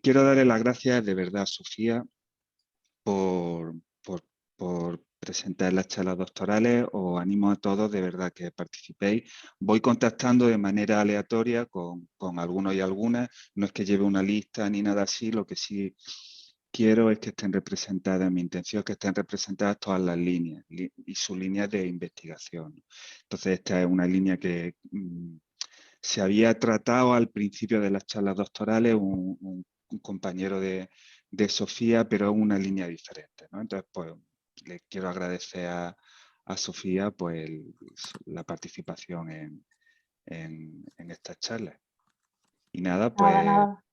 Quiero darle las gracias de verdad a Sofía por, por- por presentar las charlas doctorales. Os animo a todos de verdad que participéis. Voy contactando de manera aleatoria con algunos y algunas. No es que lleve una lista ni nada así, lo que sí quiero es que estén representadas, mi intención es que estén representadas todas las líneas y sus líneas de investigación. Entonces esta es una línea que se había tratado al principio de las charlas doctorales un compañero de Sofía, pero en una línea diferente, ¿no? Entonces, pues, le quiero agradecer a Sofía pues, la participación en estas charlas. Y nada, Nada.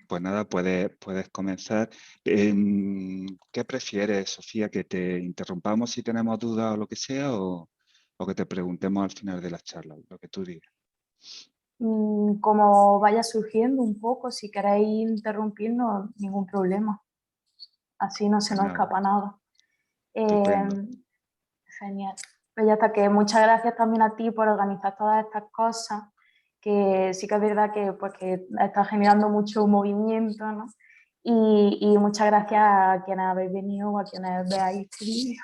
pues nada, puedes comenzar. ¿Qué prefieres, Sofía, que te interrumpamos si tenemos dudas o lo que sea, o que te preguntemos al final de las charlas, lo que tú digas? Como vaya surgiendo un poco, si queréis interrumpirnos, ningún problema. Así no se Pues nos nada, escapa nada. estupendo. Genial. Pues ya está, que muchas gracias también a ti por organizar todas estas cosas, que sí que es verdad que, pues, que está generando mucho movimiento, ¿no? Y muchas gracias a quienes habéis venido o a quienes veáis este vídeo.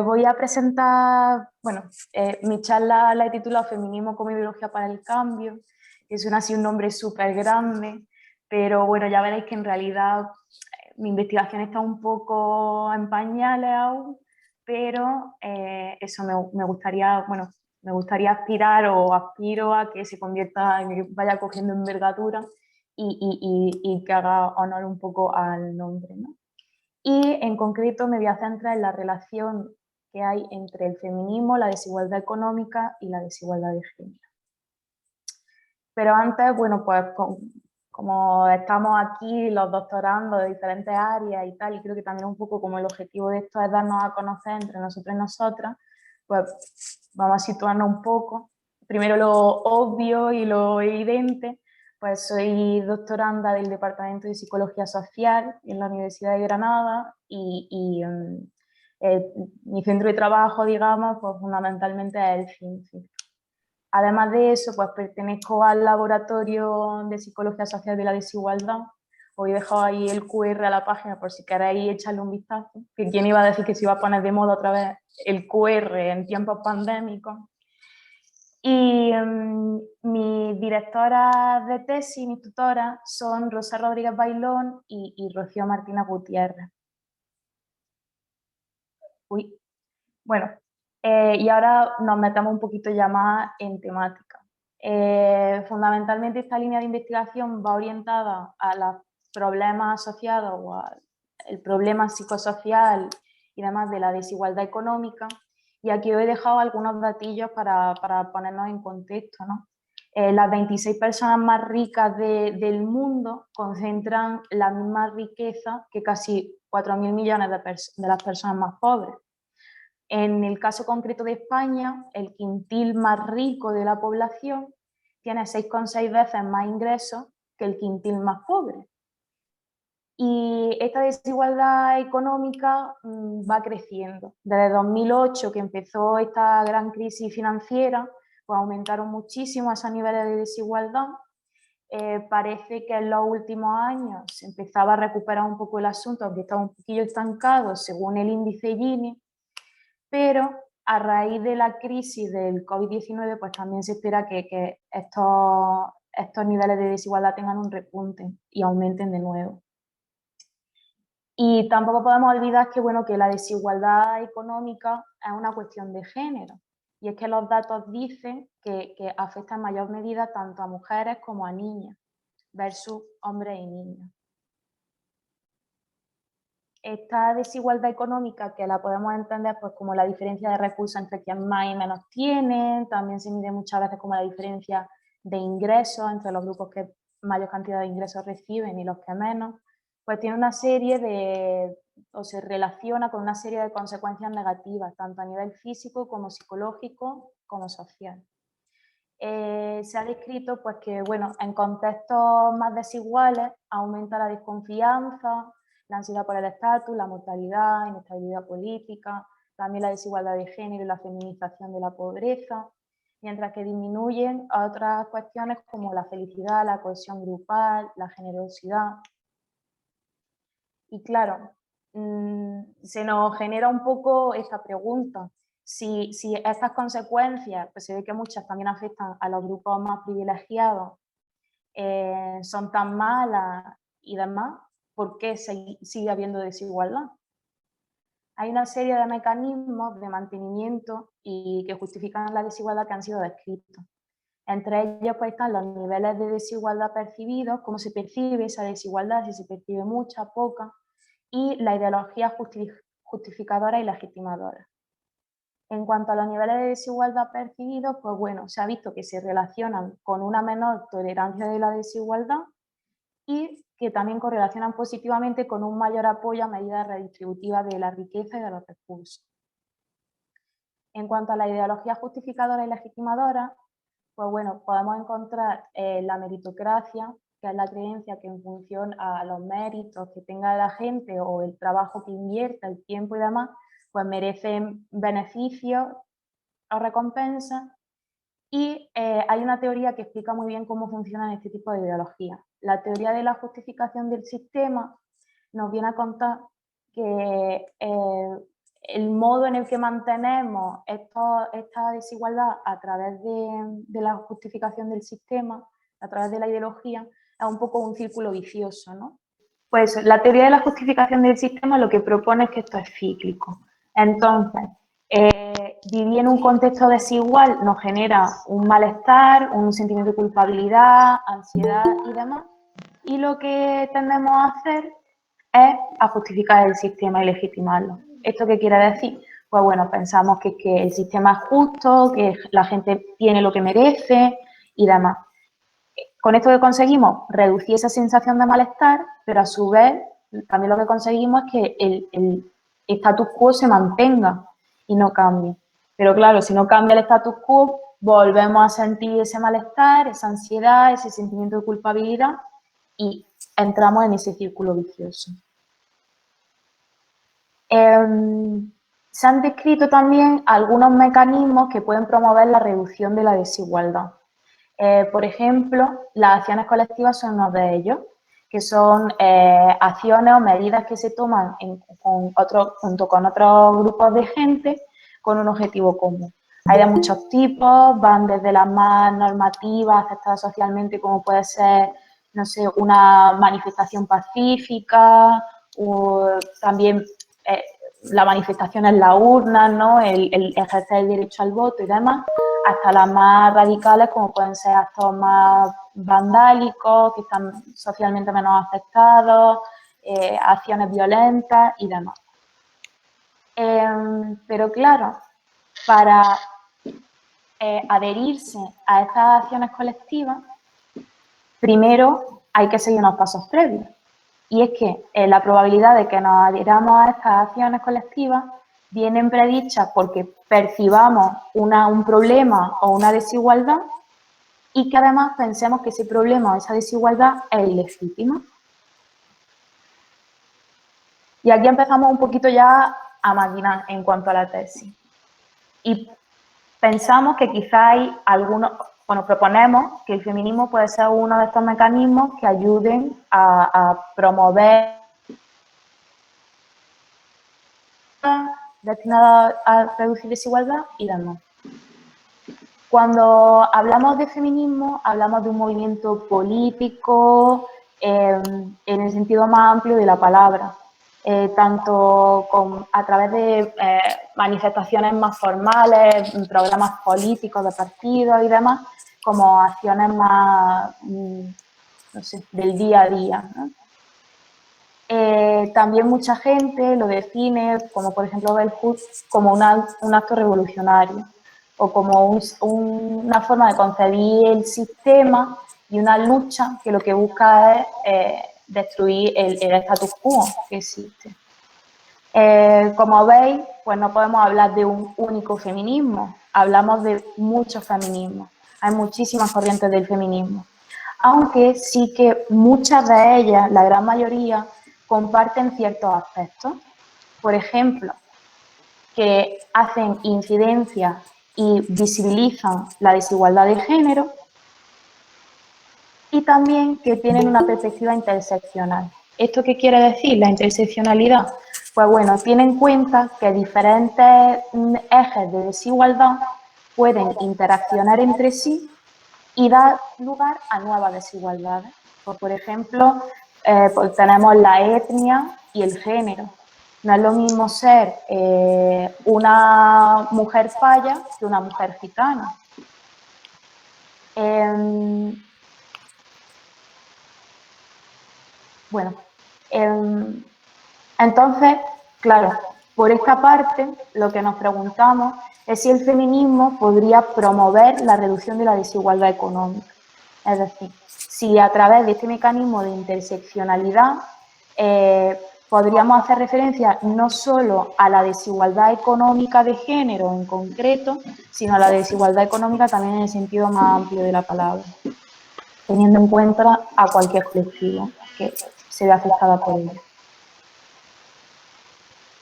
Voy a presentar, bueno, mi charla la he titulado Feminismo como ideología para el cambio, que suena así un nombre súper grande, pero bueno, ya veréis que en realidad mi investigación está un poco en pañales aún, pero eso me gustaría, bueno, me gustaría aspirar o aspiro a que se convierta, que vaya cogiendo envergadura y que haga honor un poco al nombre, ¿no? Y en concreto me voy a centrar en la relación que hay entre el feminismo, la desigualdad económica y la desigualdad de género. Pero antes, bueno, pues como estamos aquí los doctorandos de diferentes áreas y tal, y creo que también un poco como el objetivo de esto es darnos a conocer entre nosotros y nosotras, pues vamos a situarnos un poco. Primero lo obvio y lo evidente, pues soy doctoranda del Departamento de Psicología Social en la Universidad de Granada mi centro de trabajo, digamos, pues fundamentalmente es el CINCI. Además de eso, pues pertenezco al Laboratorio de Psicología Social de la Desigualdad. Os he dejado ahí el QR a la página por si queréis echarle un vistazo. Que quién iba a decir que se iba a poner de moda otra vez el QR en tiempos pandémicos. Y mis directoras de tesis, mis tutoras, son Rosa Rodríguez Bailón y Rocío Martina Gutiérrez. Uy. Bueno, y ahora nos metemos un poquito ya más en temática. Fundamentalmente esta línea de investigación va orientada a los problemas asociados o al problema psicosocial y demás de la desigualdad económica. Y aquí os he dejado algunos datillos para ponernos en contexto, ¿no? Las 26 personas más ricas del mundo concentran la misma riqueza que casi 4.000 millones de las personas más pobres. En el caso concreto de España, el quintil más rico de la población tiene 6,6 veces más ingresos que el quintil más pobre. Y esta desigualdad económica va creciendo. Desde 2008, que empezó esta gran crisis financiera, pues aumentaron muchísimo esos niveles de desigualdad. Parece que en los últimos años se empezaba a recuperar un poco el asunto, aunque estaba un poquillo estancado según el índice Gini, pero a raíz de la crisis del COVID-19 pues también se espera que estos niveles de desigualdad tengan un repunte y aumenten de nuevo. Y tampoco podemos olvidar que, bueno, que la desigualdad económica es una cuestión de género, y es que los datos dicen que afecta en mayor medida tanto a mujeres como a niñas versus hombres y niños. Esta desigualdad económica, que la podemos entender pues, como la diferencia de recursos entre quien más y menos tienen, también se mide muchas veces como la diferencia de ingresos entre los grupos que mayor cantidad de ingresos reciben y los que menos, pues tiene una serie o se relaciona con una serie de consecuencias negativas, tanto a nivel físico como psicológico como social. Se ha descrito pues, que bueno, en contextos más desiguales aumenta la desconfianza, la ansiedad por el estatus, la mortalidad, inestabilidad política, también la desigualdad de género y la feminización de la pobreza. mientras que disminuyen otras cuestiones como la felicidad, la cohesión grupal, la generosidad. Y claro, se nos genera un poco esta pregunta. Si estas consecuencias, pues se ve que muchas también afectan a los grupos más privilegiados, son tan malas y demás, ¿por qué sigue habiendo desigualdad? Hay una serie de mecanismos de mantenimiento y que justifican la desigualdad que han sido descritos. Entre ellos pues, están los niveles de desigualdad percibidos, cómo se percibe esa desigualdad, si se percibe mucha, poca, y la ideología justificadora y legitimadora. En cuanto a los niveles de desigualdad percibidos, pues bueno, se ha visto que se relacionan con una menor tolerancia de la desigualdad y que también correlacionan positivamente con un mayor apoyo a medidas redistributivas de la riqueza y de los recursos. En cuanto a la ideología justificadora y legitimadora, pues bueno, podemos encontrar la meritocracia, que es la creencia que en función a los méritos que tenga la gente o el trabajo que invierta, el tiempo y demás, pues merecen beneficios o recompensas. Y hay una teoría que explica muy bien cómo funcionan este tipo de ideologías. La teoría de la justificación del sistema nos viene a contar que el modo en el que mantenemos esta desigualdad a través de la justificación del sistema, a través de la ideología, es un poco un círculo vicioso, ¿no? Pues la teoría de la justificación del sistema lo que propone es que esto es cíclico. Entonces, vivir en un contexto desigual nos genera un malestar, un sentimiento de culpabilidad, ansiedad y demás. Y lo que tendemos a hacer es a justificar el sistema y legitimarlo. ¿Esto qué quiere decir? Pues bueno, pensamos que el sistema es justo, que la gente tiene lo que merece y demás. Con esto que conseguimos, reducir esa sensación de malestar, pero a su vez también lo que conseguimos es que el status quo se mantenga y no cambie. Pero claro, si no cambia el status quo, volvemos a sentir ese malestar, esa ansiedad, ese sentimiento de culpabilidad y entramos en ese círculo vicioso. Se han descrito también algunos mecanismos que pueden promover la reducción de la desigualdad. Por ejemplo, las acciones colectivas son uno de ellos, que son acciones o medidas que se toman junto con otros grupos de gente con un objetivo común. Hay de muchos tipos, van desde las más normativas, aceptadas socialmente, como puede ser, no sé, una manifestación pacífica, o también la manifestación en la urna, ¿no? el ejercer el derecho al voto y demás, hasta las más radicales, como pueden ser actos más vandálicos, que están socialmente menos aceptados, acciones violentas y demás. Pero claro, para adherirse a estas acciones colectivas, primero hay que seguir unos pasos previos. Y es que la probabilidad de que nos adhiramos a estas acciones colectivas vienen predichas porque percibamos un problema o una desigualdad y que además pensemos que ese problema o esa desigualdad es ilegítima. Y aquí empezamos un poquito ya a maquinar en cuanto a la tesis. Y pensamos que quizá hay algunos, bueno, proponemos que el feminismo puede ser uno de estos mecanismos que ayuden a promover destinada a reducir desigualdad y demás. Cuando hablamos de feminismo, hablamos de un movimiento político en el sentido más amplio de la palabra, tanto a través de manifestaciones más formales, programas políticos de partidos y demás, como acciones más, no sé, del día a día, ¿no? También mucha gente lo define, como por ejemplo Bell Hooks, como un acto revolucionario o como una forma de concebir el sistema y una lucha que lo que busca es destruir el status quo que existe. Como veis, pues no podemos hablar de un único feminismo, hablamos de muchos feminismos, hay muchísimas corrientes del feminismo, aunque sí que muchas de ellas, la gran mayoría, comparten ciertos aspectos. Por ejemplo, que hacen incidencia y visibilizan la desigualdad de género, y también que tienen una perspectiva interseccional. ¿Esto qué quiere decir, la interseccionalidad? Pues bueno, tiene en cuenta que diferentes ejes de desigualdad pueden interaccionar entre sí y dar lugar a nuevas desigualdades. Pues, por ejemplo, pues tenemos la etnia y el género. No es lo mismo ser una mujer paya que una mujer gitana. Bueno, entonces, claro, por esta parte lo que nos preguntamos es si el feminismo podría promover la reducción de la desigualdad económica. Es decir, si a través de este mecanismo de interseccionalidad podríamos hacer referencia no solo a la desigualdad económica de género en concreto, sino a la desigualdad económica también en el sentido más amplio de la palabra, teniendo en cuenta a cualquier colectivo que se vea afectada por ello.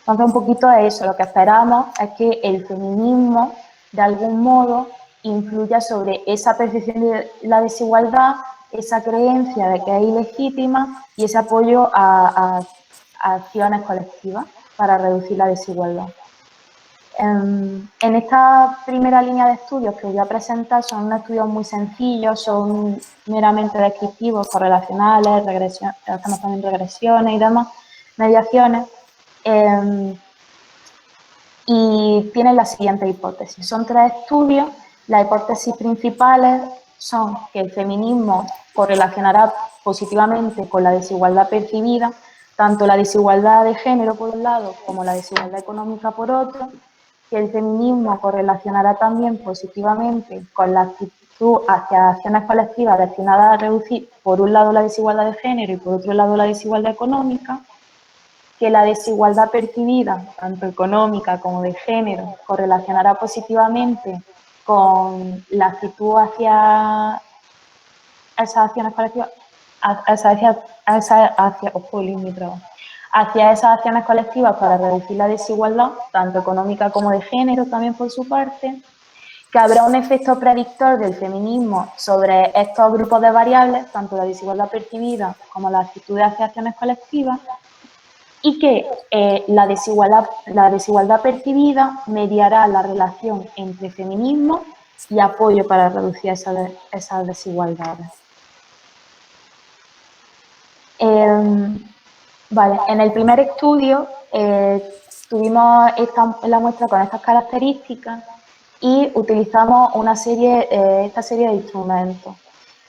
Entonces, un poquito de eso, lo que esperamos es que el feminismo, de algún modo, influya sobre esa percepción de la desigualdad, esa creencia de que es ilegítima y ese apoyo a acciones colectivas para reducir la desigualdad. En esta primera línea de estudios que os voy a presentar son unos estudios muy sencillos, son meramente descriptivos, correlacionales, hacemos también regresiones y demás, mediaciones, y tienen la siguiente hipótesis. Son 3 estudios. Las hipótesis principales son que el feminismo correlacionará positivamente con la desigualdad percibida, tanto la desigualdad de género por un lado como la desigualdad económica por otro, que el feminismo correlacionará también positivamente con la actitud hacia acciones colectivas destinadas a reducir, por un lado, la desigualdad de género y por otro lado, la desigualdad económica, que la desigualdad percibida, tanto económica como de género, correlacionará positivamente con la actitud hacia esas acciones colectivas, hacia esas acciones colectivas para reducir la desigualdad, tanto económica como de género también por su parte, que habrá un efecto predictor del feminismo sobre estos grupos de variables, tanto la desigualdad percibida como la actitud hacia acciones colectivas, y que la desigualdad percibida mediará la relación entre feminismo y apoyo para reducir esas desigualdades. Vale, en el primer estudio tuvimos la muestra con estas características y utilizamos esta serie de instrumentos.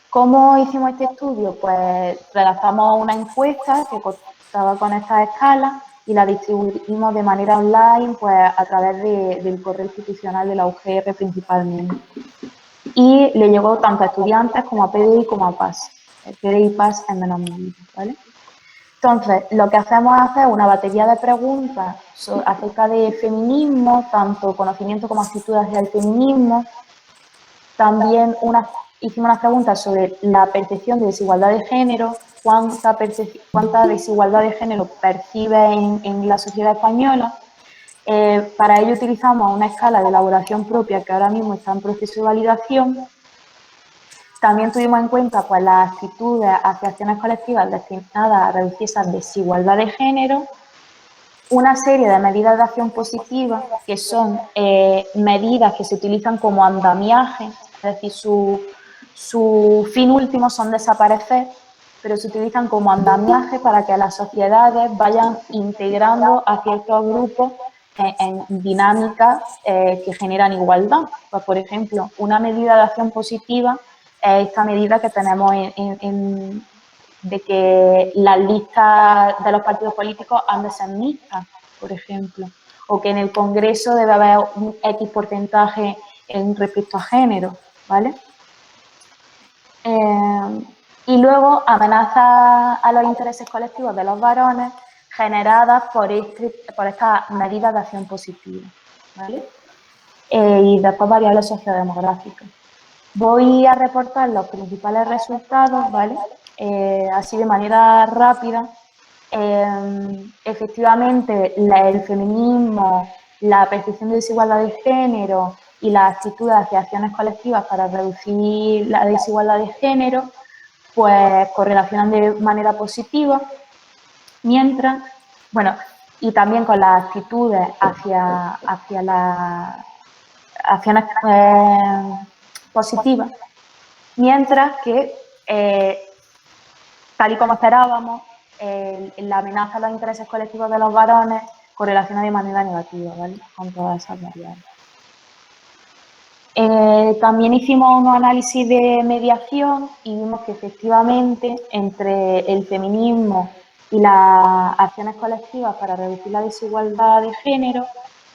¿Cómo hicimos este estudio? Pues redactamos una encuesta que constaba con estas escalas y la distribuimos de manera online, pues a través del correo institucional de la UGR principalmente. Y le llegó tanto a estudiantes como a PDI como a PAS. El PDI PAS es menos medido, ¿vale? Entonces, lo que hacemos es hacer una batería de preguntas acerca de feminismo, tanto conocimiento como actitud hacia el feminismo. También hicimos unas preguntas sobre la percepción de desigualdad de género, cuánta desigualdad de género percibe en la sociedad española. Para ello utilizamos una escala de elaboración propia que ahora mismo está en proceso de validación. También tuvimos en cuenta pues, las actitudes hacia acciones colectivas destinadas a reducir esa desigualdad de género, una serie de medidas de acción positiva que son medidas que se utilizan como andamiaje, es decir, su fin último son desaparecer, pero se utilizan como andamiaje para que las sociedades vayan integrando a ciertos grupos en dinámicas que generan igualdad. Pues, por ejemplo, una medida de acción positiva es esta medida que tenemos de que las listas de los partidos políticos han de ser mixtas, por ejemplo, o que en el Congreso debe haber un X porcentaje respecto a género, ¿vale? Y luego amenazas a los intereses colectivos de los varones generadas por estas medidas de acción positiva, ¿vale? Y después variables sociodemográficas. Voy a reportar los principales resultados, ¿vale? Así de manera rápida. Efectivamente, el feminismo, la percepción de desigualdad de género y las actitudes hacia acciones colectivas para reducir la desigualdad de género, pues correlacionan de manera positiva, mientras, bueno, y también con las actitudes hacia las acciones positivas, mientras que, tal y como esperábamos, la amenaza a los intereses colectivos de los varones correlaciona de manera negativa, ¿vale? Con todas esas variables. También hicimos unos análisis de mediación y vimos que efectivamente entre el feminismo y las acciones colectivas para reducir la desigualdad de género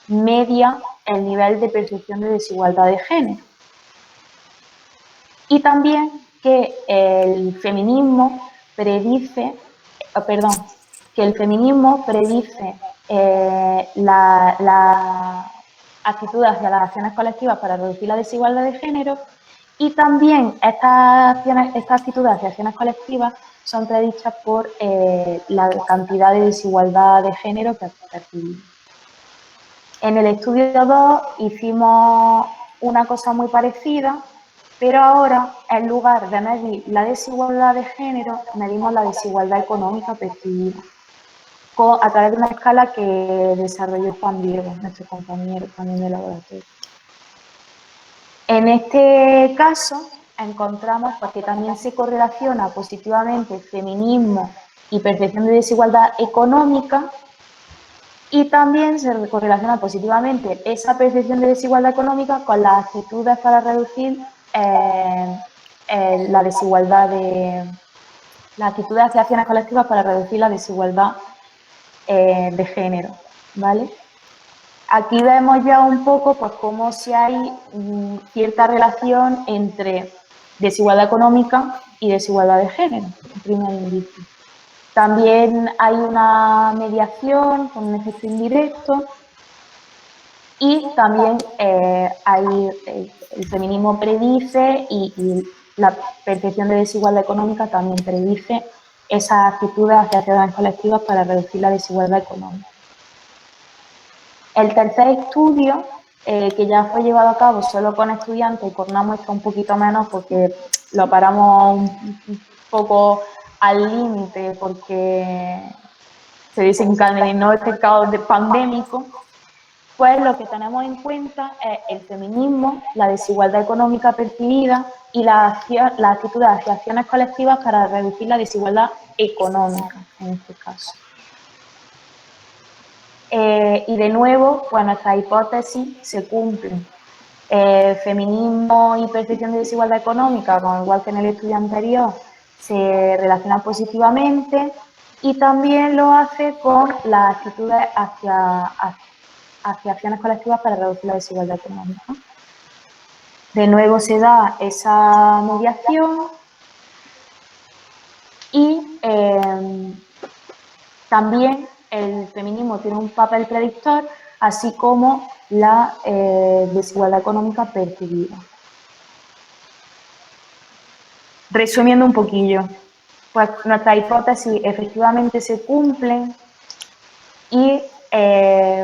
media el nivel de percepción de desigualdad de género. Y también que el feminismo predice la actitud hacia las acciones colectivas para reducir la desigualdad de género, y también estas actitudes hacia acciones colectivas son predichas por la cantidad de desigualdad de género que percibimos. En el estudio 2 hicimos una cosa muy parecida, pero ahora, en lugar de medir la desigualdad de género, medimos la desigualdad económica percibida a través de una escala que desarrolló Juan Diego, nuestro compañero también de laboratorio. En este caso, encontramos que también se correlaciona positivamente feminismo y percepción de desigualdad económica, y también se correlaciona positivamente esa percepción de desigualdad económica con las actitudes para reducir la desigualdad las actitudes hacia acciones colectivas para reducir la desigualdad de género, ¿vale? Aquí vemos ya un poco pues cómo si hay cierta relación entre desigualdad económica y desigualdad de género, en primer indicio. También hay una mediación con un efecto indirecto, y también el feminismo predice y la percepción de desigualdad económica también predice esas actitudes hacia acciones colectivas para reducir la desigualdad económica. El tercer estudio, que ya fue llevado a cabo solo con estudiantes y con una muestra un poquito menos porque lo paramos un poco al límite porque se desencadenó este caos pandémico, pues lo que tenemos en cuenta es el feminismo, la desigualdad económica percibida y la actitud hacia acciones colectivas para reducir la desigualdad económica, en este caso. Y de nuevo, pues nuestras hipótesis se cumplen. Feminismo y percepción de desigualdad económica, como igual que en el estudio anterior, se relacionan positivamente, y también lo hace con las actitudes hacia acciones colectivas para reducir la desigualdad económica. De nuevo se da esa mediación y también el feminismo tiene un papel predictor, así como la desigualdad económica percibida. Resumiendo un poquillo, pues nuestras hipótesis efectivamente se cumplen y,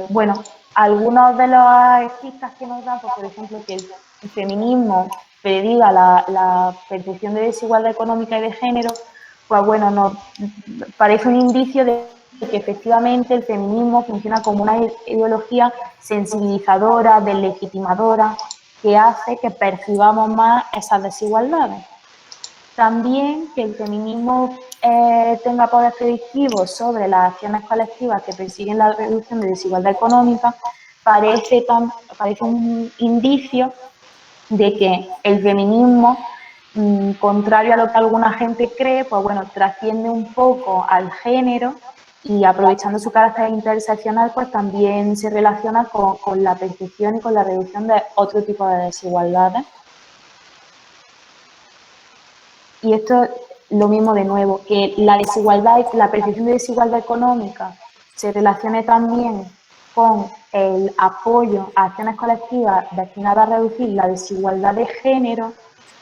bueno, algunos de las pistas que nos dan, pues, por ejemplo, que el feminismo prediga la percepción de desigualdad económica y de género, pues bueno, nos parece un indicio de que efectivamente el feminismo funciona como una ideología sensibilizadora, deslegitimadora, que hace que percibamos más esas desigualdades. También que el feminismo tenga poder predictivo sobre las acciones colectivas que persiguen la reducción de desigualdad económica parece un indicio de que el feminismo, contrario a lo que alguna gente cree, pues bueno, trasciende un poco al género y, aprovechando su carácter interseccional, pues también se relaciona con la percepción y con la reducción de otro tipo de desigualdades. Y esto, lo mismo de nuevo, que la desigualdad, la percepción de desigualdad económica se relacione también con el apoyo a acciones colectivas destinadas a reducir la desigualdad de género,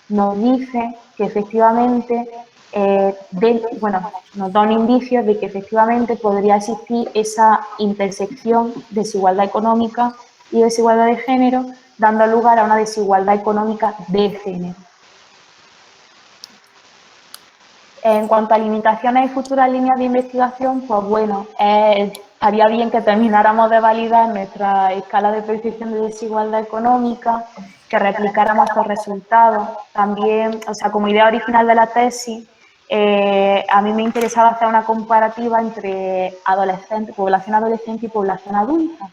nos dice que efectivamente, nos da un indicio de que efectivamente podría existir esa intersección de desigualdad económica y desigualdad de género dando lugar a una desigualdad económica de género. En cuanto a limitaciones y futuras líneas de investigación, pues bueno, estaría bien que termináramos de validar nuestra escala de percepción de desigualdad económica, que replicáramos estos resultados. También, o sea, como idea original de la tesis, a mí me interesaba hacer una comparativa entre población adolescente y población adulta.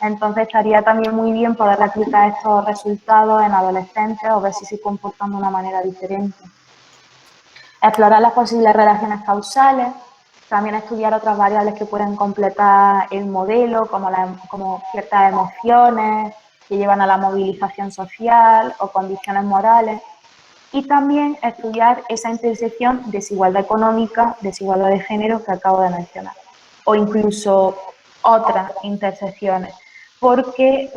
Entonces estaría también muy bien poder replicar estos resultados en adolescentes o ver si se comportan de una manera diferente. Explorar las posibles relaciones causales, también estudiar otras variables que pueden completar el modelo, como ciertas emociones que llevan a la movilización social o condiciones morales. Y también estudiar esa intersección desigualdad económica, desigualdad de género que acabo de mencionar. O incluso otras intersecciones. Porque,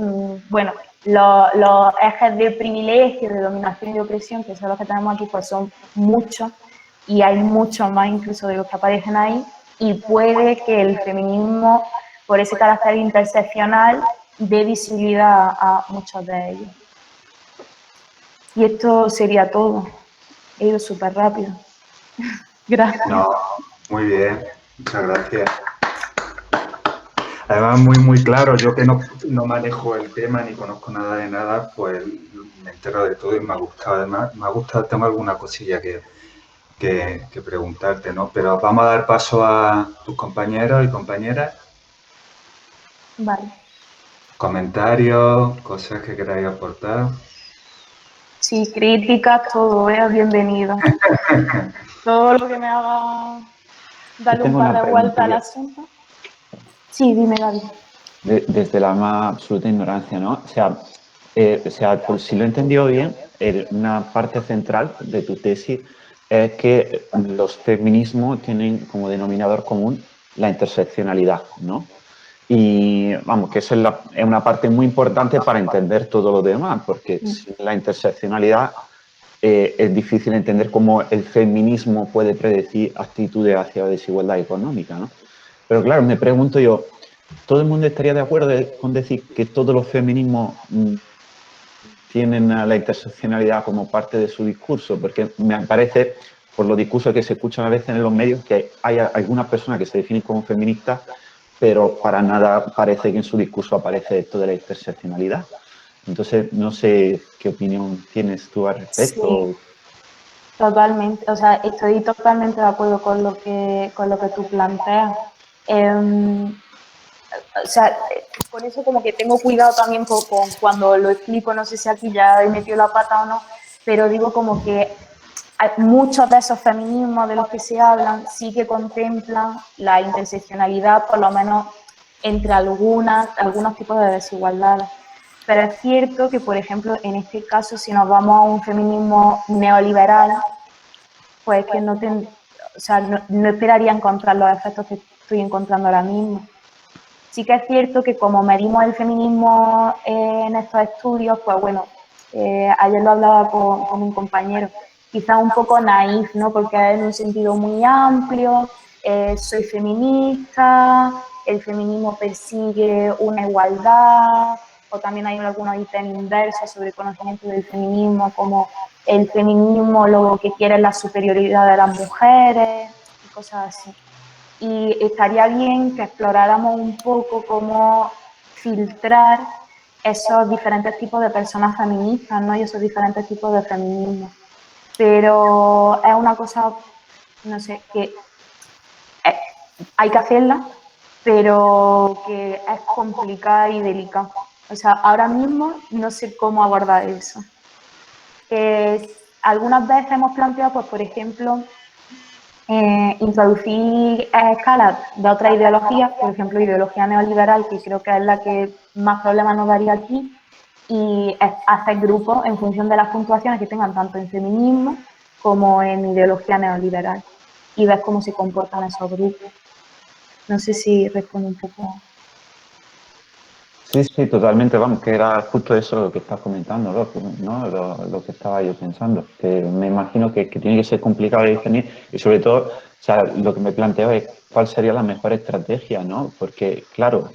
bueno, los ejes de privilegio, de dominación y de opresión, que son los que tenemos aquí, pues son muchos y hay muchos más incluso de los que aparecen ahí, y puede que el feminismo, por ese carácter interseccional, dé visibilidad a muchos de ellos. Y esto sería todo. He ido súper rápido. Gracias. No, muy bien, muchas gracias. Además, muy claro, yo que no manejo el tema ni conozco nada de nada, pues me entero de todo y me ha gustado. Además, me ha gustado, tengo alguna cosilla que preguntarte, ¿no? Pero vamos a dar paso a tus compañeros y compañeras. Vale. Comentarios, cosas que queráis aportar. Sí, críticas, todo es bienvenido. Todo lo que me haga darle un par de vueltas al asunto. Sí, dime, Gaby. Desde la más absoluta ignorancia, ¿no? O sea, por si lo he entendido bien, una parte central de tu tesis es que los feminismos tienen como denominador común la interseccionalidad, ¿no? Y vamos, que eso es una parte muy importante para entender todo lo demás, porque sin la interseccionalidad es difícil entender cómo el feminismo puede predecir actitudes hacia la desigualdad económica, ¿no? Pero claro, me pregunto yo, ¿todo el mundo estaría de acuerdo con decir que todos los feminismos tienen a la interseccionalidad como parte de su discurso? Porque me parece, por los discursos que se escuchan a veces en los medios, que hay algunas personas que se definen como feministas, pero para nada parece que en su discurso aparece esto de la interseccionalidad. Entonces, no sé qué opinión tienes tú al respecto. Sí, totalmente. O sea, estoy totalmente de acuerdo con lo que tú planteas. O sea, con eso como que tengo cuidado también con cuando lo explico, no sé si aquí ya he metido la pata o no, pero digo como que muchos de esos feminismos de los que se hablan sí que contemplan la interseccionalidad, por lo menos entre algunos tipos de desigualdades. Pero es cierto que, por ejemplo, en este caso, si nos vamos a un feminismo neoliberal, pues que no esperaría encontrar los efectos que estoy encontrando ahora mismo. Sí que es cierto que como medimos el feminismo en estos estudios, pues bueno, ayer lo hablaba con un compañero, quizá un poco naif, ¿no? Porque es en un sentido muy amplio, soy feminista, el feminismo persigue una igualdad, o también hay algunos ítems inversos sobre conocimiento del feminismo, como el feminismo lo que quiere es la superioridad de las mujeres, y cosas así. Y estaría bien que exploráramos un poco cómo filtrar esos diferentes tipos de personas feministas, ¿no? Y esos diferentes tipos de feminismo. Pero es una cosa, no sé, que hay que hacerla, pero que es complicada y delicada. O sea, ahora mismo no sé cómo abordar eso. Algunas veces hemos planteado, pues, por ejemplo, introducir escalas de otras ideologías, por ejemplo, ideología neoliberal, que creo que es la que más problemas nos daría aquí, y hacer grupos en función de las puntuaciones que tengan tanto en feminismo como en ideología neoliberal, y ver cómo se comportan esos grupos. No sé si respondo un poco. Sí, sí, totalmente, vamos, que era justo eso lo que estás comentando, ¿no? Lo que estaba yo pensando, que me imagino que tiene que ser complicado de definir y sobre todo, o sea, lo que me planteo es cuál sería la mejor estrategia, ¿no? Porque, claro,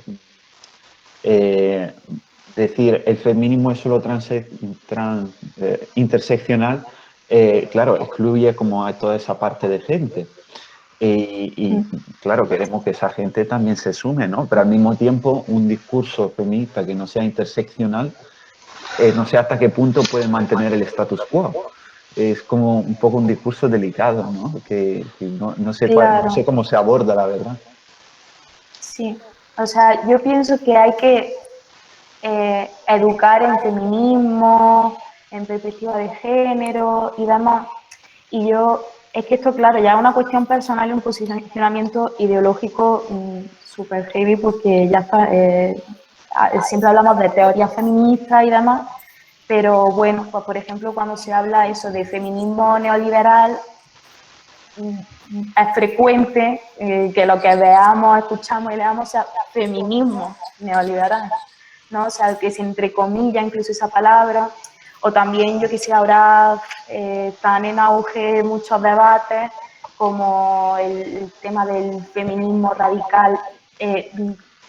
decir el feminismo es solo interseccional, claro, excluye como a toda esa parte de gente. Y claro, queremos que esa gente también se sume, ¿no? Pero al mismo tiempo, un discurso feminista que no sea interseccional, no sé hasta qué punto puede mantener el status quo. Es como un poco un discurso delicado, ¿no? Que no sé, no sé Claro, cómo se aborda, la verdad. sí. O sea, yo pienso que hay que educar en feminismo, en perspectiva de género y demás. Y es que esto, claro, ya es una cuestión personal y un posicionamiento ideológico súper heavy porque ya está, siempre hablamos de teorías feministas y demás, pero bueno, pues por ejemplo cuando se habla eso de feminismo neoliberal, es frecuente que lo que veamos, escuchamos y leamos sea feminismo neoliberal, ¿no? O sea, que se entrecomilla incluso esa palabra, o también yo quisiera ahora están en auge muchos debates como el tema del feminismo radical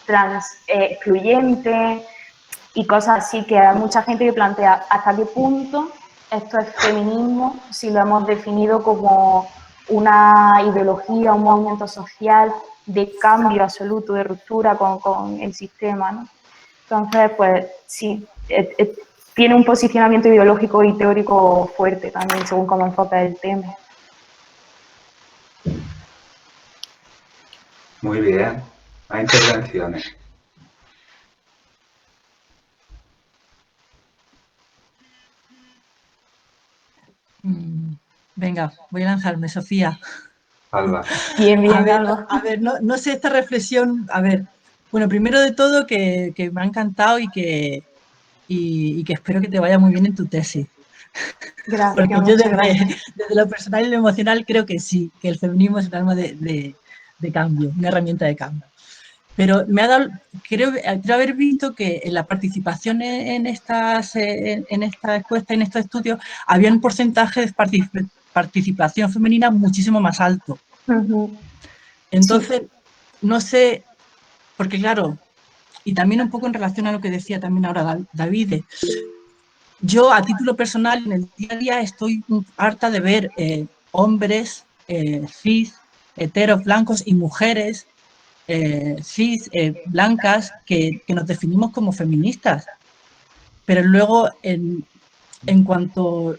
trans excluyente y cosas así, que hay mucha gente que plantea hasta qué punto esto es feminismo si lo hemos definido como una ideología, un movimiento social de cambio absoluto, de ruptura con el sistema, ¿no? Entonces, pues sí, tiene un posicionamiento ideológico y teórico fuerte también, según cómo enfoca el tema. Muy bien. Hay intervenciones. Venga, voy a lanzarme, Sofía. Alba. Bien, A bien, ver, Alba. no sé esta reflexión, a ver, bueno, primero de todo que me ha encantado y que espero que te vaya muy bien en tu tesis. Gracias, Porque yo muchas gracias. desde lo personal y lo emocional creo que sí, que el feminismo es un arma de cambio, una herramienta de cambio. Pero me ha dado, creo haber visto que en la participación en esta encuesta, en estos estudios, había un porcentaje de participación femenina muchísimo más alto. Entonces, no sé, porque claro, y también un poco en relación a lo que decía también ahora David, yo a título personal en el día a día estoy harta de ver hombres cis, heteros, blancos y mujeres cis, blancas, que nos definimos como feministas. Pero luego, en cuanto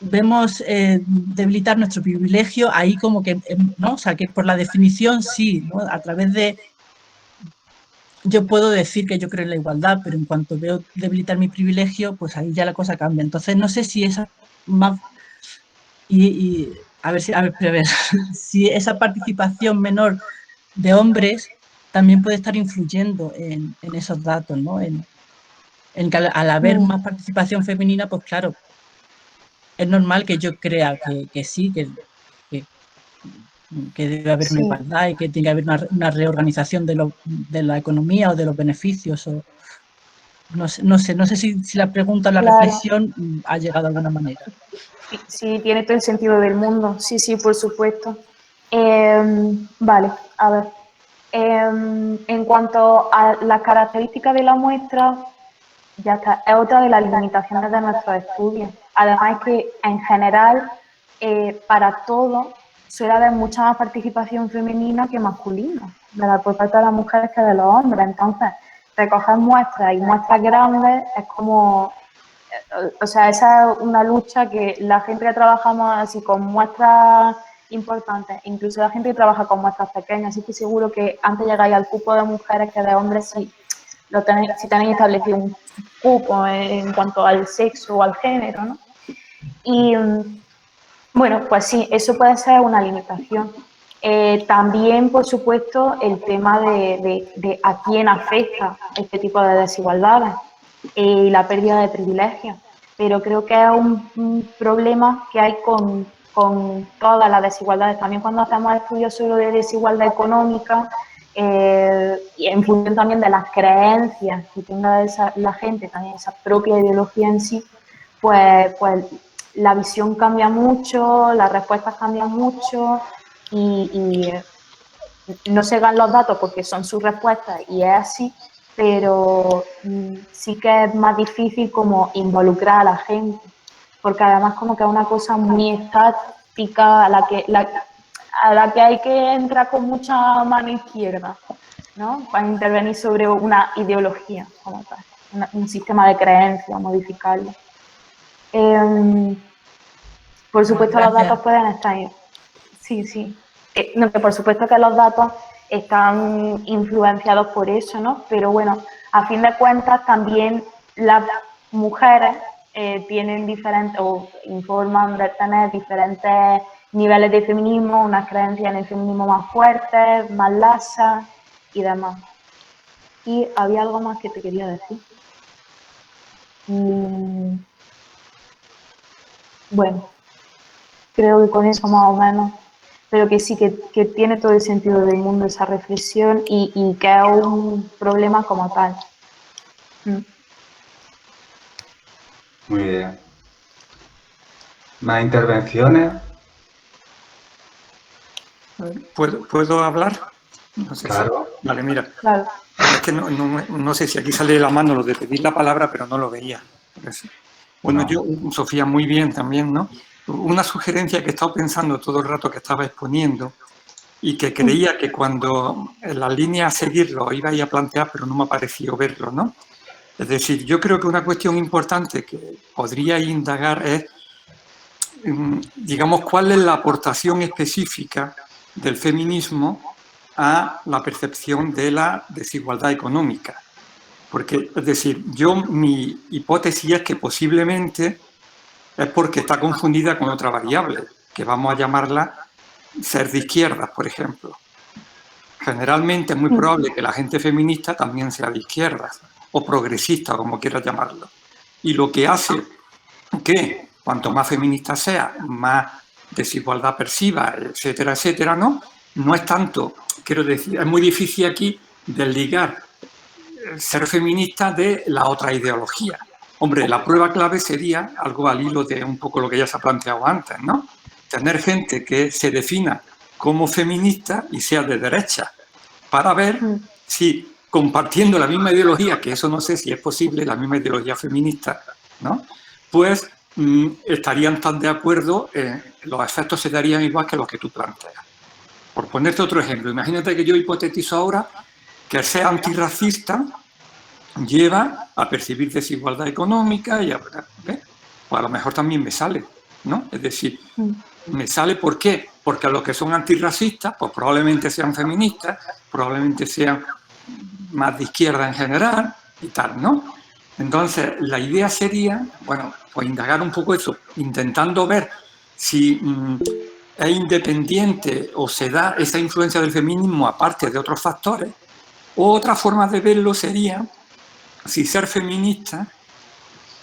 vemos debilitar nuestro privilegio, ahí como que, ¿no? O sea, que por la definición sí, ¿no? A través de... Yo puedo decir que yo creo en la igualdad, pero en cuanto veo debilitar mi privilegio, pues ahí ya la cosa cambia. Entonces, no sé si esa más... a ver, si esa participación menor de hombres también puede estar influyendo en esos datos, ¿no? En que al haber más participación femenina, pues claro, es normal que yo crea que sí, que debe haber una Sí, igualdad y que tiene que haber una reorganización de la economía o de los beneficios. O, no sé si la pregunta o la claro. reflexión ha llegado de alguna manera. Sí, tiene todo el sentido del mundo. Sí, sí, por supuesto. Vale, a ver. En cuanto a las características de la muestra, ya está, es otra de las limitaciones de nuestros estudios. Además es que en general, para todo, suele haber mucha más participación femenina que masculina, ¿verdad? Por parte de las mujeres que de los hombres. Entonces, recoger muestras y muestras grandes es como, o sea, esa es una lucha que la gente que trabajamos así con muestras importantes, incluso la gente que trabaja con muestras pequeñas, así que seguro que antes llegáis al cupo de mujeres que de hombres si tenéis establecido un cupo en cuanto al sexo o al género, ¿no? Y bueno, pues sí, eso puede ser una limitación. También, por supuesto, el tema de a quién afecta este tipo de desigualdades y la pérdida de privilegios. Pero creo que es un problema que hay con todas las desigualdades. También cuando hacemos estudios solo de desigualdad económica, y en función también de las creencias que tenga la gente, también esa propia ideología en sí, pues la visión cambia mucho, las respuestas cambian mucho y no se dan los datos porque son sus respuestas y es así, pero sí que es más difícil como involucrar a la gente, porque además como que es una cosa muy estática a la que hay que entrar con mucha mano izquierda, ¿no? Para intervenir sobre una ideología como tal, un sistema de creencias, modificarlo. Por supuesto los datos pueden estar... Sí, sí. No, que por supuesto que los datos están influenciados por eso, ¿no? Pero bueno, a fin de cuentas también las mujeres tienen diferentes, o informan de tener diferentes niveles de feminismo, unas creencias en el feminismo más fuertes, más laxas y demás. Y había algo más que te quería decir. Bueno, creo que con eso más o menos, pero que sí que tiene todo el sentido del mundo esa reflexión y que es un problema como tal. Muy bien. ¿Más intervenciones? ¿Puedo hablar? No sé Claro. si... Vale, mira. Claro. Es que no sé si aquí sale de la mano lo de pedir la palabra, pero no lo veía. Bueno, No. yo, Sofía, muy bien también, ¿no? Una sugerencia que he estado pensando todo el rato que estaba exponiendo y que creía que cuando en la línea a seguirlo iba a ir a plantear, pero no me ha parecido verlo, ¿no? Es decir, yo creo que una cuestión importante que podría indagar es, digamos, cuál es la aportación específica del feminismo a la percepción de la desigualdad económica. Porque, es decir, mi hipótesis es que posiblemente es porque está confundida con otra variable, que vamos a llamarla ser de izquierdas, por ejemplo. Generalmente es muy probable que la gente feminista también sea de izquierdas, o progresista, como quieras llamarlo. Y lo que hace que cuanto más feminista sea, más desigualdad perciba, etcétera, etcétera, no es tanto, quiero decir, es muy difícil aquí desligar ser feminista de la otra ideología. Hombre, la prueba clave sería algo al hilo de un poco lo que ya se ha planteado antes, ¿no? Tener gente que se defina como feminista y sea de derecha, para ver si compartiendo la misma ideología, que eso no sé si es posible, la misma ideología feminista, ¿no? Pues estarían tan de acuerdo, los efectos se darían igual que los que tú planteas. Por ponerte otro ejemplo, imagínate que yo hipotetizo ahora que el ser antirracista lleva a percibir desigualdad económica y pues a lo mejor también me sale, ¿no? Es decir, me sale ¿por qué? Porque a los que son antirracistas, pues probablemente sean feministas, probablemente sean más de izquierda en general y tal, ¿no? Entonces, la idea sería, bueno, pues indagar un poco eso, intentando ver si es independiente o se da esa influencia del feminismo aparte de otros factores, o otra forma de verlo sería si ser feminista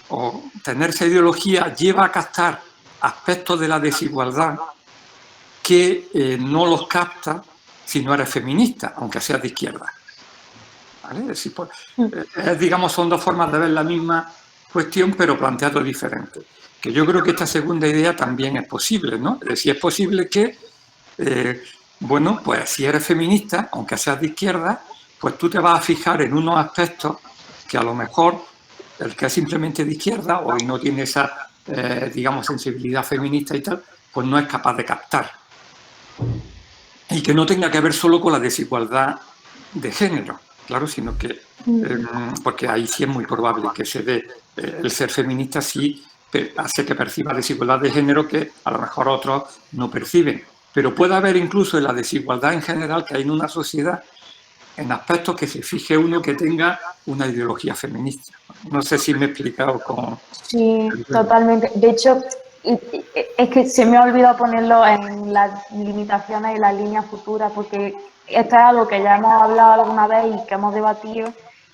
o tener esa ideología lleva a captar aspectos de la desigualdad que no los capta si no eres feminista, aunque seas de izquierda. ¿Vale? Es decir, pues, digamos, son dos formas de ver la misma cuestión, pero planteado diferente. Que yo creo que esta segunda idea también es posible, ¿no? Es decir, es posible que, bueno, pues si eres feminista, aunque seas de izquierda, pues tú te vas a fijar en unos aspectos que a lo mejor el que es simplemente de izquierda o no tiene esa, digamos, sensibilidad feminista y tal, pues no es capaz de captar. Y que no tenga que ver solo con la desigualdad de género, claro, sino que, porque ahí sí es muy probable que se dé el ser feminista sí hace que perciba desigualdad de género que a lo mejor otros no perciben. Pero puede haber incluso en la desigualdad en general que hay en una sociedad en aspectos que se fije uno que tenga una ideología feminista. No sé si me he explicado con... Sí, totalmente. De hecho, es que se me ha olvidado ponerlo en las limitaciones y las líneas futuras, porque esto es algo que ya hemos hablado alguna vez y que hemos debatido,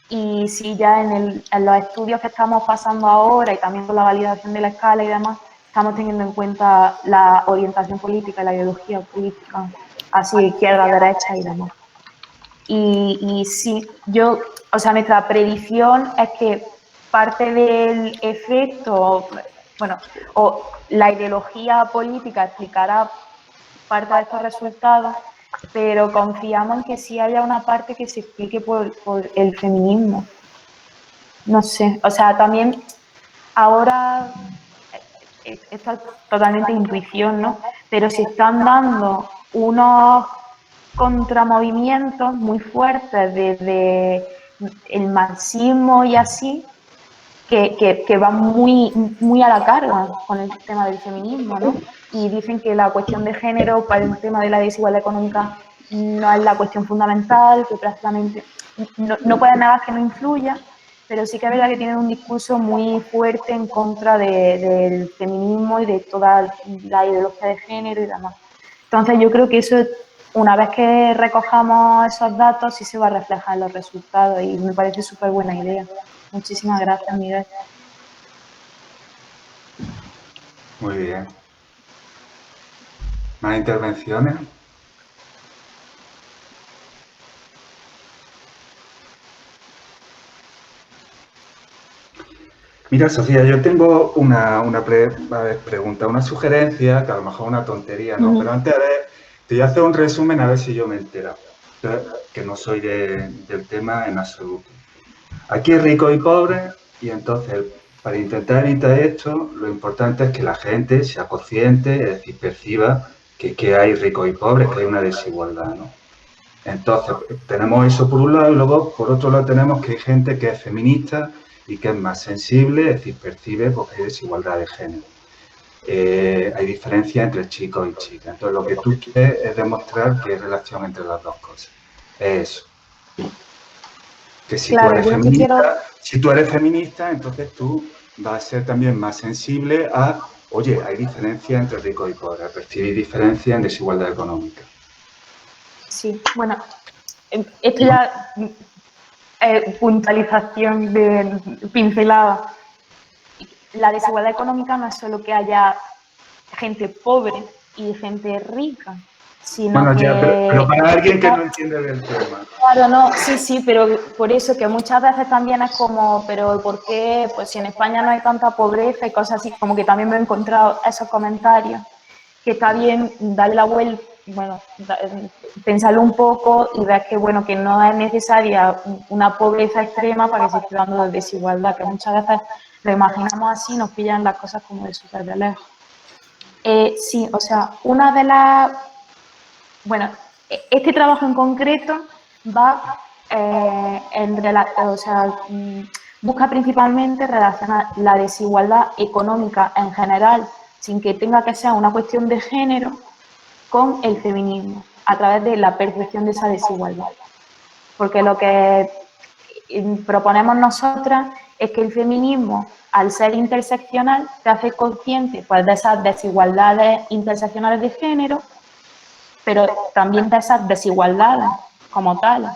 y sí, ya en los estudios que estamos pasando ahora y también con la validación de la escala y demás, estamos teniendo en cuenta la orientación política y la ideología política, así izquierda, derecha y demás. Y sí, o sea, nuestra predicción es que parte del efecto, bueno, o la ideología política explicará parte de estos resultados, pero confiamos en que sí haya una parte que se explique por el feminismo. No sé, o sea, también ahora, esto es totalmente intuición, ¿no? Pero se están dando unos contramovimientos muy fuertes desde el marxismo y así, que van muy a la carga con el tema del feminismo, ¿no? Y dicen que la cuestión de género para el tema de la desigualdad económica no es la cuestión fundamental, que prácticamente no puede negar que no influya, pero sí que es verdad que tienen un discurso muy fuerte en contra del feminismo y de toda la ideología de género y demás. Entonces yo creo que eso, una vez que recojamos esos datos, sí se va a reflejar en los resultados y me parece súper buena idea. Muchísimas gracias, Miguel. Muy bien. ¿Más intervenciones? Mira, Sofía, yo tengo una pregunta, una sugerencia, que a lo mejor es una tontería, ¿no? Pero antes te voy a hacer un resumen a ver si yo me he enterado, que no soy del tema en absoluto. Aquí hay ricos y pobres, y entonces, para intentar evitar esto, lo importante es que la gente sea consciente, es decir, perciba que hay ricos y pobres, que hay una desigualdad, ¿no? Entonces, tenemos eso por un lado y luego, por otro lado, tenemos que hay gente que es feminista y que es más sensible, es decir, percibe porque hay desigualdad de género. Hay diferencia entre chicos y chicas. Entonces, lo que tú quieres es demostrar que hay relación entre las dos cosas. Es eso. Que si Claro, tú eres feminista, entonces tú vas a ser también más sensible a, oye, hay diferencia entre ricos y pobres, percibir diferencia en desigualdad económica. Sí, bueno, esto ya puntualización de pincelada. La desigualdad económica no es solo que haya gente pobre y gente rica, sino Bueno, ya, pero para alguien que no no entiende del tema. Claro, no, sí, pero por eso que muchas veces también es como, pero ¿por qué? Pues si en España no hay tanta pobreza y cosas así, como que también me he encontrado esos comentarios, que está bien darle la vuelta, bueno, pensarlo un poco y ver que, bueno, que no es necesaria una pobreza extrema para que se esté dando de desigualdad, que muchas veces lo imaginamos así y nos pillan las cosas como de súper de lejos. Sí, o sea, una de las... Bueno, este trabajo en concreto va busca principalmente relacionar la desigualdad económica en general, sin que tenga que ser una cuestión de género, con el feminismo, a través de la percepción de esa desigualdad. Porque lo que proponemos nosotras es que el feminismo, al ser interseccional, te hace consciente pues, de esas desigualdades interseccionales de género, pero también de esas desigualdades como tales,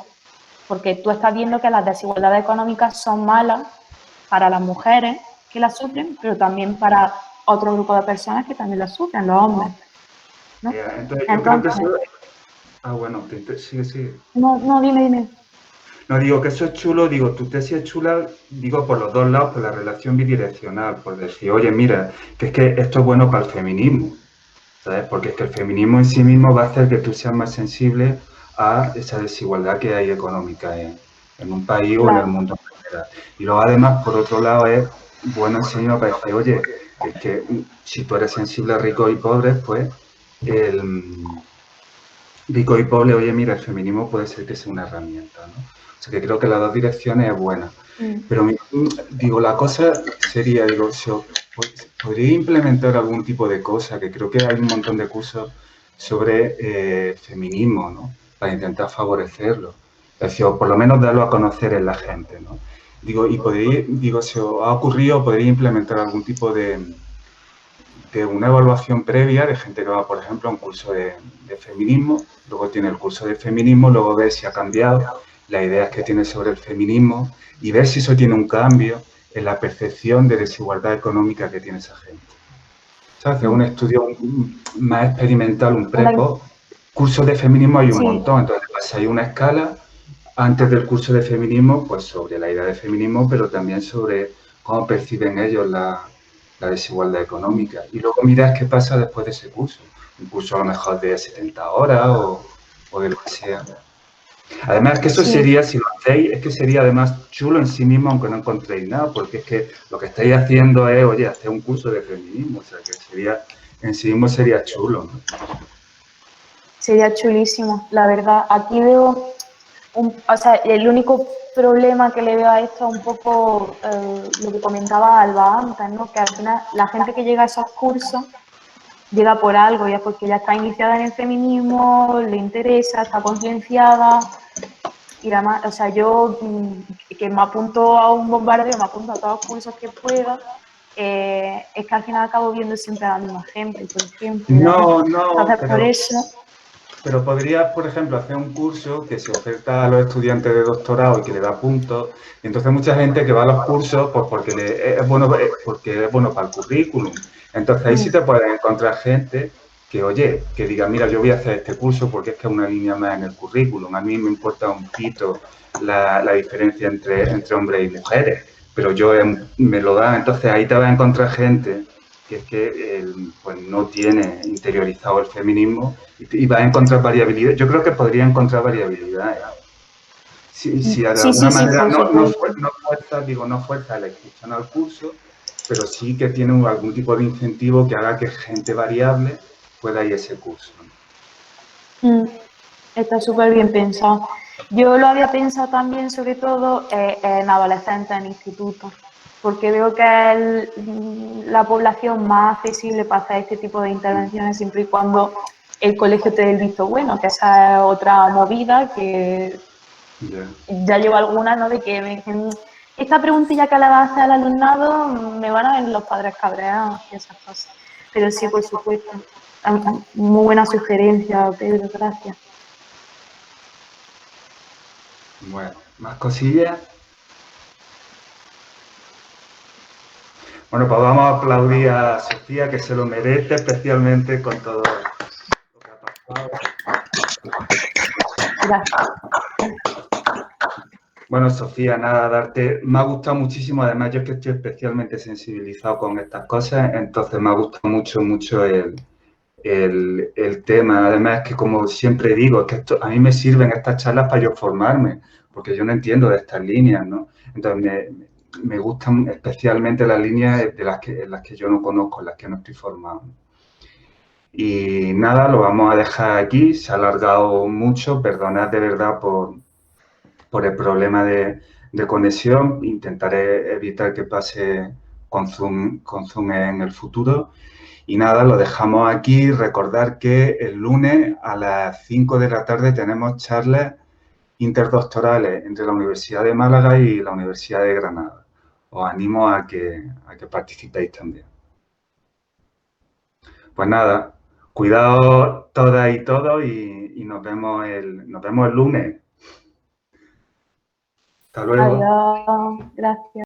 porque tú estás viendo que las desigualdades económicas son malas para las mujeres que las sufren, pero también para otro grupo de personas que también las sufren, los hombres, ¿no? Entonces, yo creo que eso... Ah, bueno, sigue. No, dime. No, digo que eso es chulo, digo, tu tesis es chula, digo, por los dos lados, por la relación bidireccional, por decir, oye, mira, que es que esto es bueno para el feminismo, ¿sabes? Porque es que el feminismo en sí mismo va a hacer que tú seas más sensible a esa desigualdad que hay económica en un país o en el mundo en general. Y luego, además, por otro lado, es bueno enseñar para decir, oye, es que si tú eres sensible a ricos y pobres, pues rico y pobre, oye, mira, el feminismo puede ser que sea una herramienta, ¿no? O sea, que creo que las dos direcciones es buena. Pero, digo, la cosa sería, digo, ¿podría implementar algún tipo de cosa? Que creo que hay un montón de cursos sobre feminismo, ¿no? Para intentar favorecerlo. Es decir, o por lo menos darlo a conocer en la gente, ¿no? Digo, ¿se os ha ocurrido, podría implementar algún tipo de una evaluación previa de gente que va, por ejemplo, a un curso de feminismo, luego tiene el curso de feminismo, luego ve si ha cambiado las ideas que tiene sobre el feminismo y ver si eso tiene un cambio en la percepción de desigualdad económica que tiene esa gente? ¿Sabes? Hacer un estudio más experimental, un prepo. Cursos de feminismo hay un montón, entonces hay una escala antes del curso de feminismo, pues sobre la idea de feminismo, pero también sobre cómo perciben ellos la desigualdad económica. Y luego mirar qué pasa después de ese curso. Un curso a lo mejor de 70 horas o o de lo que sea. Además, que eso Sí. sería, si lo hacéis, es que sería además chulo en sí mismo, aunque no encontréis nada, porque es que lo que estáis haciendo es, oye, hacer un curso de feminismo, o sea, que sería, en sí mismo sería chulo, ¿no? Sería chulísimo, la verdad. Aquí veo, o sea, el único problema que le veo a esto es un poco lo que comentaba Alba antes, ¿no? Que al final la gente que llega a esos cursos llega por algo, ya porque ya está iniciada en el feminismo, le interesa, está concienciada y además, o sea, yo que me apunto a un bombardeo, me apunto a todos los cursos que pueda, es que al final acabo viendo siempre a la misma gente, por ejemplo. No, no, Entonces, por eso... pero podrías, por ejemplo, hacer un curso que se oferta a los estudiantes de doctorado y que le da puntos. Y entonces mucha gente que va a los cursos pues porque es bueno para el currículum. Entonces ahí sí te puedes encontrar gente que, oye, que diga, mira, yo voy a hacer este curso porque es que es una línea más en el currículum. A mí me importa un pito la diferencia entre hombres y mujeres, pero yo me lo da. Entonces ahí te vas a encontrar gente que es que pues no tiene interiorizado el feminismo y va a encontrar variabilidad. Yo creo que podría encontrar variabilidad. Si de alguna manera no fuerza la inscripción al curso, pero sí que tiene algún tipo de incentivo que haga que gente variable pueda ir a ese curso. Está súper bien pensado. Yo lo había pensado también, sobre todo, en adolescentes en institutos, porque veo que es la población más accesible para hacer este tipo de intervenciones siempre y cuando el colegio te dé el visto bueno, que esa es otra movida que ya llevo alguna, ¿no? De que me dicen, esta preguntilla que le vas a hacer al alumnado, me van a ver los padres cabreados y esas cosas. Pero sí, por supuesto. Muy buena sugerencia, Pedro, gracias. Bueno, ¿más cosillas? Bueno, pues vamos a aplaudir a Sofía, que se lo merece, especialmente con todo lo que ha pasado. Gracias. Bueno, Sofía, nada, me ha gustado muchísimo, además yo es que estoy especialmente sensibilizado con estas cosas, entonces me ha gustado mucho el tema. Además es que, como siempre digo, es que a mí me sirven estas charlas para yo formarme, porque yo no entiendo de estas líneas, ¿no? Entonces me gustan especialmente las líneas en las que yo no conozco, en las que no estoy formado. Y nada, lo vamos a dejar aquí, se ha alargado mucho, perdonad de verdad por el problema de conexión. Intentaré evitar que pase con Zoom en el futuro. Y nada, lo dejamos aquí. Recordar que el lunes a las 5 de la tarde tenemos charlas interdoctorales entre la Universidad de Málaga y la Universidad de Granada. Os animo a que participéis también. Pues nada, cuidado todas y todos y nos vemos el lunes. Hasta luego. Adiós, gracias.